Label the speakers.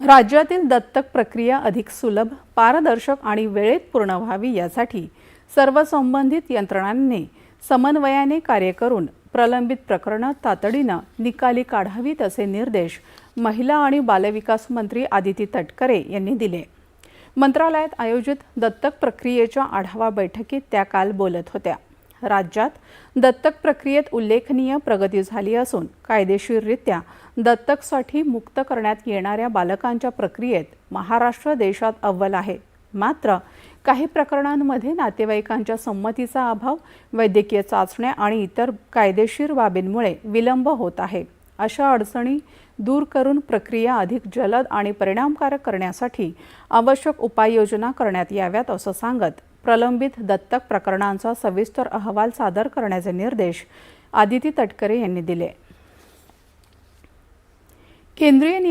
Speaker 1: राज्यातील दत्तक प्रक्रिया अधिक सुलभ, पारदर्शक आणि वेळेत पूर्ण व्हावी यासाठी सर्व संबंधित यंत्रणांनी समन्वयाने कार्य करून प्रलंबित प्रकरणे तातडीने निकाली काढावीत असे निर्देश महिला आणि बालविकास मंत्री आदिती तटकरे यांनी दिले। मंत्रालयात आयोजित दत्तक प्रक्रियेच्या आढावा बैठकीत त्या काल बोलत होत्या। राज्यात दत्तक प्रक्रियेत उल्लेखनीय प्रगती झाली असून कायदेशीररित्या दत्तकसाठी मुक्त करण्यात येणाऱ्या बालकांच्या प्रक्रियेत महाराष्ट्र देशात अव्वल आहे। मात्र काही प्रकरणांमध्ये नातेवाईकांच्या संमतीचा अभाव, वैद्यकीय चाचण्या आणि इतर कायदेशीर बाबींमुळे विलंब होत आहे। अशा अडचणी दूर करून प्रक्रिया अधिक जलद आणि परिणामकारक करण्यासाठी आवश्यक उपाययोजना करण्यात याव्यात असं सांगत प्रलंबित दत्तक प्रकरणांचा सविस्तर अहवाल सादर करण्याचे निर्देश आदिती तटकरे यांनी दिले। केंद्रीय